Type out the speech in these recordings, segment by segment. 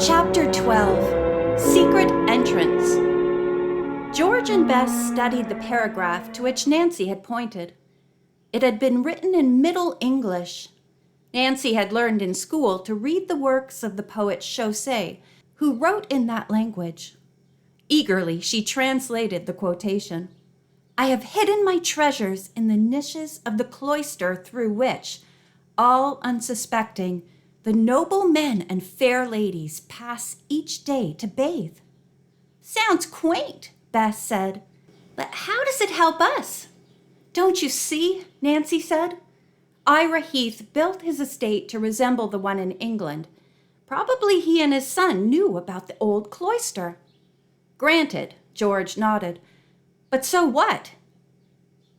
Chapter 12. Secret Entrance. George and Bess studied the paragraph to which Nancy had pointed. It had been written in Middle English. Nancy had learned in school to read the works of the poet Chaucer, who wrote in that language. Eagerly, she translated the quotation. "I have hidden my treasures in the niches of the cloister through which, all unsuspecting, the noble men and fair ladies pass each day to bathe." "Sounds quaint," Bess said. "But how does it help us?" "Don't you see?" Nancy said. "Ira Heath built his estate to resemble the one in England. Probably he and his son knew about the old cloister." "Granted," George nodded. "But so what?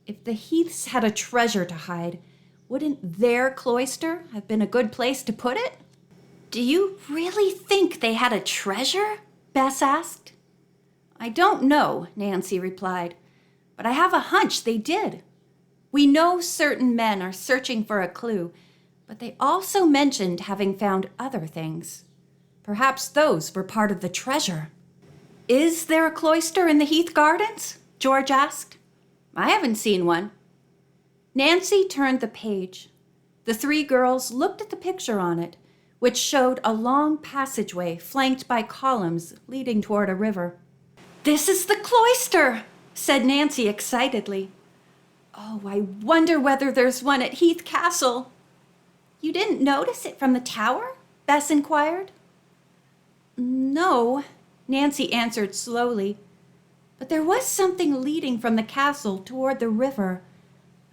If the Heaths had a treasure to hide, wouldn't their cloister have been a good place to put it?" "Do you really think they had a treasure?" Bess asked. "I don't know," Nancy replied, "but I have a hunch they did. We know certain men are searching for a clue, but they also mentioned having found other things. Perhaps those were part of the treasure." "Is there a cloister in the Heath Gardens?" George asked. "I haven't seen one." Nancy turned the page. The three girls looked at the picture on it, which showed a long passageway flanked by columns leading toward a river. "This is the cloister," said Nancy excitedly. "Oh, I wonder whether there's one at Heath Castle." "You didn't notice it from the tower?" Bess inquired. "No," Nancy answered slowly. "But there was something leading from the castle toward the river,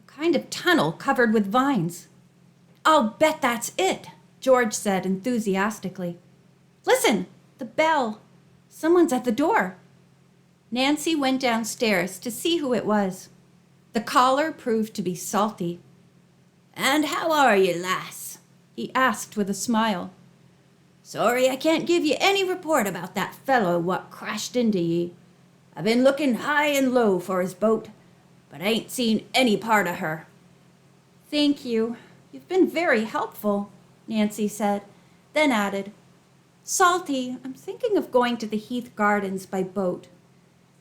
a kind of tunnel covered with vines." "I'll bet that's it," George said enthusiastically. "Listen, the bell. Someone's at the door." Nancy went downstairs to see who it was. The caller proved to be Salty. "And how are you, lass?" he asked with a smile. "Sorry I can't give you any report about that fellow what crashed into ye. I've been looking high and low for his boat, but I ain't seen any part of her." "Thank you. You've been very helpful," Nancy said, then added, "Salty, I'm thinking of going to the Heath Gardens by boat.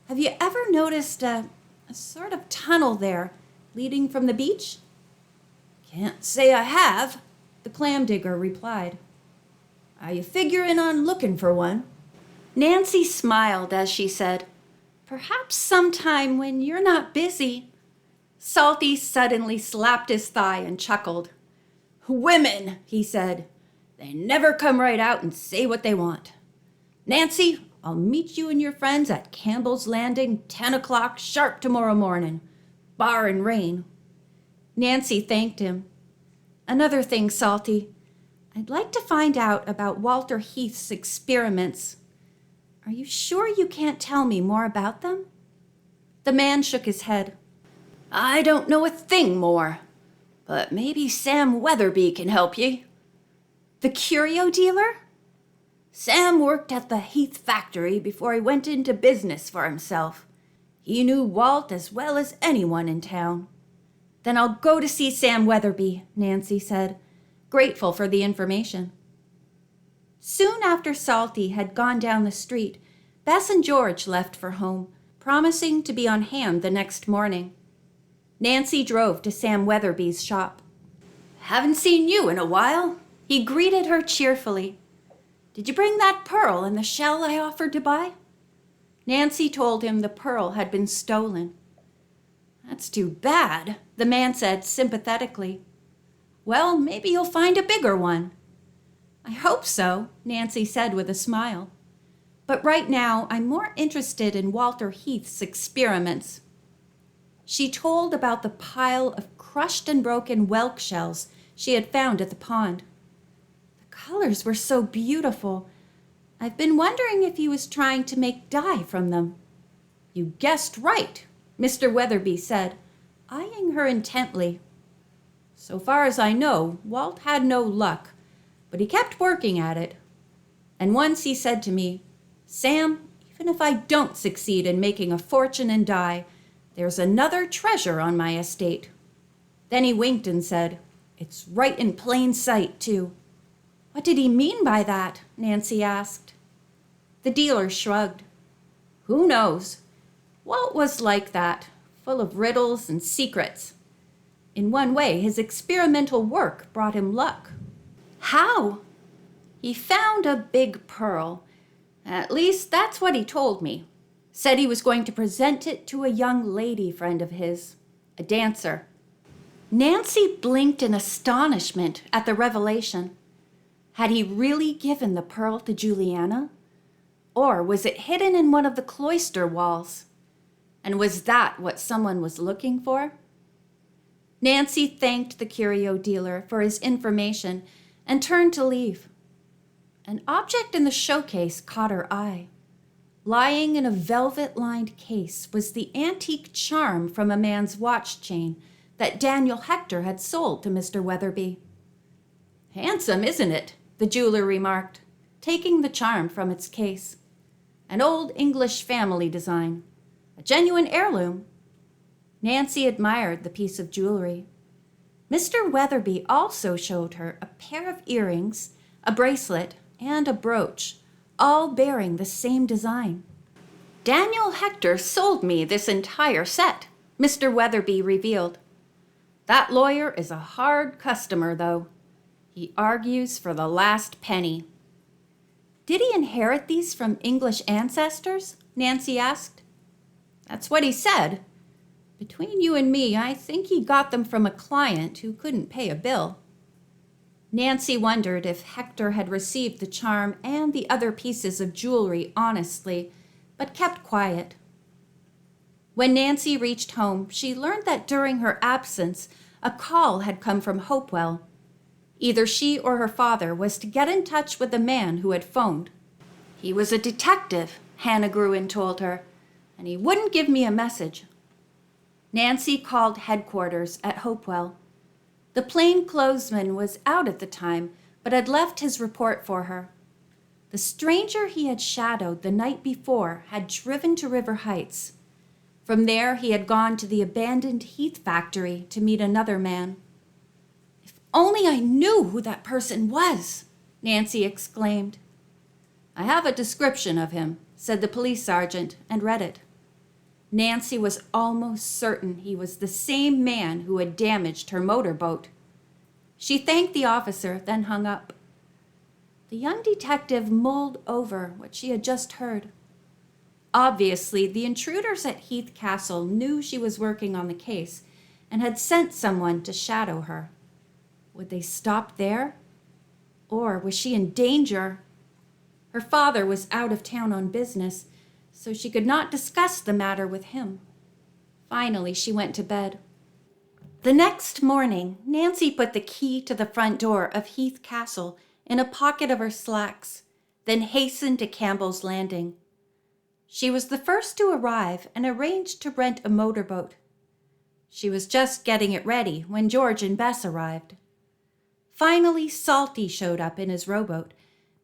Have you ever noticed a sort of tunnel there leading from the beach?" "Can't say I have," the clam digger replied. "Are you figuring on looking for one?" Nancy smiled as she said, "Perhaps sometime when you're not busy." Salty suddenly slapped his thigh and chuckled. "Women," he said. "They never come right out and say what they want. Nancy, I'll meet you and your friends at Campbell's Landing, 10 o'clock sharp tomorrow morning, barring rain." Nancy thanked him. "Another thing, Salty. I'd like to find out about Walter Heath's experiments. Are you sure you can't tell me more about them?" The man shook his head. "I don't know a thing more, but maybe Sam Weatherby can help ye." "The curio dealer?" "Sam worked at the Heath factory before he went into business for himself. He knew Walt as well as anyone in town." "Then I'll go to see Sam Weatherby," Nancy said, grateful for the information. Soon after Salty had gone down the street, Bess and George left for home, promising to be on hand the next morning. Nancy drove to Sam Weatherby's shop. "Haven't seen you in a while," he greeted her cheerfully. "Did you bring that pearl and the shell I offered to buy?" Nancy told him the pearl had been stolen. "That's too bad," the man said sympathetically. "Well, maybe you'll find a bigger one." "I hope so," Nancy said with a smile. "But right now, I'm more interested in Walter Heath's experiments." She told about the pile of crushed and broken whelk shells she had found at the pond. "The colors were so beautiful. I've been wondering if he was trying to make dye from them." "You guessed right," Mr. Weatherby said, eyeing her intently. "So far as I know, Walt had no luck, but he kept working at it. And once he said to me, 'Sam, even if I don't succeed in making a fortune in dye, there's another treasure on my estate.' Then he winked and said, 'It's right in plain sight, too.'" What did he mean by that? Nancy asked. The dealer shrugged. Who knows? Walt was like that, full of riddles and secrets. In one way, his experimental work brought him luck. How? He found a big pearl. At least that's what he told me. Said he was going to present it to a young lady friend of his, a dancer. Nancy blinked in astonishment at the revelation. Had he really given the pearl to Juliana? Or was it hidden in one of the cloister walls? And was that what someone was looking for? Nancy thanked the curio dealer for his information and turned to leave. An object in the showcase caught her eye. Lying in a velvet-lined case was the antique charm from a man's watch chain that Daniel Hector had sold to Mr. Weatherby. Handsome, isn't it? The jeweler remarked, taking the charm from its case. An old English family design. A genuine heirloom. Nancy admired the piece of jewelry. Mr. Weatherby also showed her a pair of earrings, a bracelet, and a brooch, all bearing the same design. Daniel Hector sold me this entire set, Mr. Weatherby revealed. That lawyer is a hard customer, though. He argues for the last penny. Did he inherit these from English ancestors? Nancy asked. That's what he said. Between you and me, I think he got them from a client who couldn't pay a bill. Nancy wondered if Hector had received the charm and the other pieces of jewelry honestly, but kept quiet. When Nancy reached home, she learned that during her absence, a call had come from Hopewell. Either she or her father was to get in touch with the man who had phoned. He was a detective, Hannah Gruen told her, and he wouldn't give me a message. Nancy called headquarters at Hopewell. The plainclothesman was out at the time, but had left his report for her. The stranger he had shadowed the night before had driven to River Heights. From there, he had gone to the abandoned Heath factory to meet another man. If only I knew who that person was, Nancy exclaimed. I have a description of him, said the police sergeant, and read it. Nancy was almost certain he was the same man who had damaged her motorboat. She thanked the officer, then hung up. The young detective mulled over what she had just heard. Obviously, the intruders at Heath Castle knew she was working on the case and had sent someone to shadow her. Would they stop there? Or was she in danger? Her father was out of town on business, so she could not discuss the matter with him. Finally, she went to bed. The next morning, Nancy put the key to the front door of Heath Castle in a pocket of her slacks, then hastened to Campbell's Landing. She was the first to arrive and arranged to rent a motorboat. She was just getting it ready when George and Bess arrived. Finally, Salty showed up in his rowboat,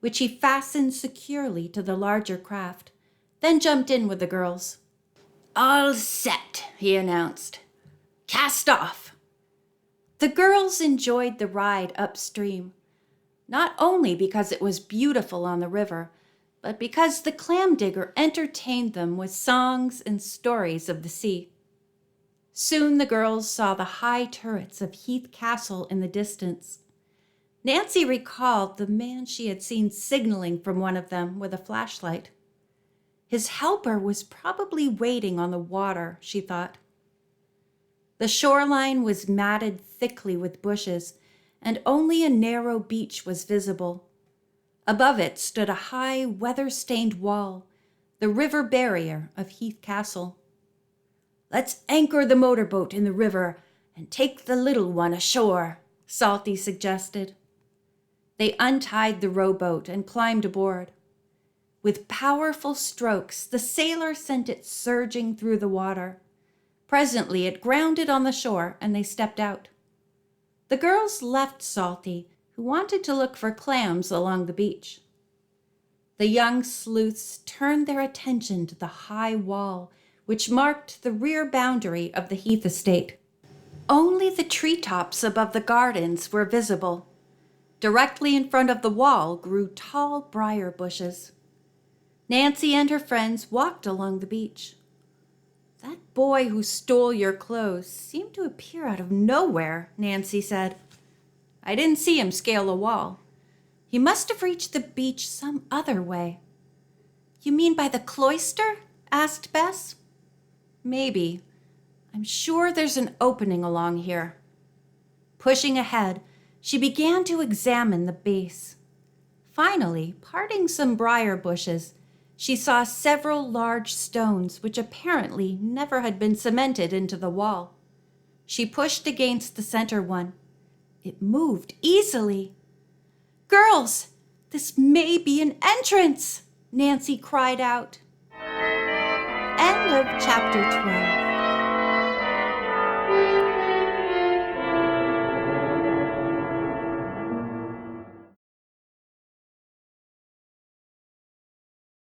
which he fastened securely to the larger craft, then jumped in with the girls. All set, he announced. Cast off. The girls enjoyed the ride upstream, not only because it was beautiful on the river, but because the clam digger entertained them with songs and stories of the sea. Soon the girls saw the high turrets of Heath Castle in the distance. Nancy recalled the man she had seen signaling from one of them with a flashlight. His helper was probably waiting on the water, she thought. The shoreline was matted thickly with bushes, and only a narrow beach was visible. Above it stood a high, weather-stained wall, the river barrier of Heath Castle. Let's anchor the motorboat in the river and take the little one ashore, Salty suggested. They untied the rowboat and climbed aboard. With powerful strokes, the sailor sent it surging through the water. Presently, it grounded on the shore, and they stepped out. The girls left Salty, who wanted to look for clams along the beach. The young sleuths turned their attention to the high wall, which marked the rear boundary of the Heath estate. Only the treetops above the gardens were visible. Directly in front of the wall grew tall briar bushes. Nancy and her friends walked along the beach. "That boy who stole your clothes seemed to appear out of nowhere," Nancy said. "I didn't see him scale a wall. He must have reached the beach some other way." "You mean by the cloister?" asked Bess. "Maybe. I'm sure there's an opening along here." Pushing ahead, she began to examine the base. Finally, parting some briar bushes, she saw several large stones which apparently never had been cemented into the wall. She pushed against the center one. It moved easily. "Girls, this may be an entrance!" Nancy cried out. End of chapter 12.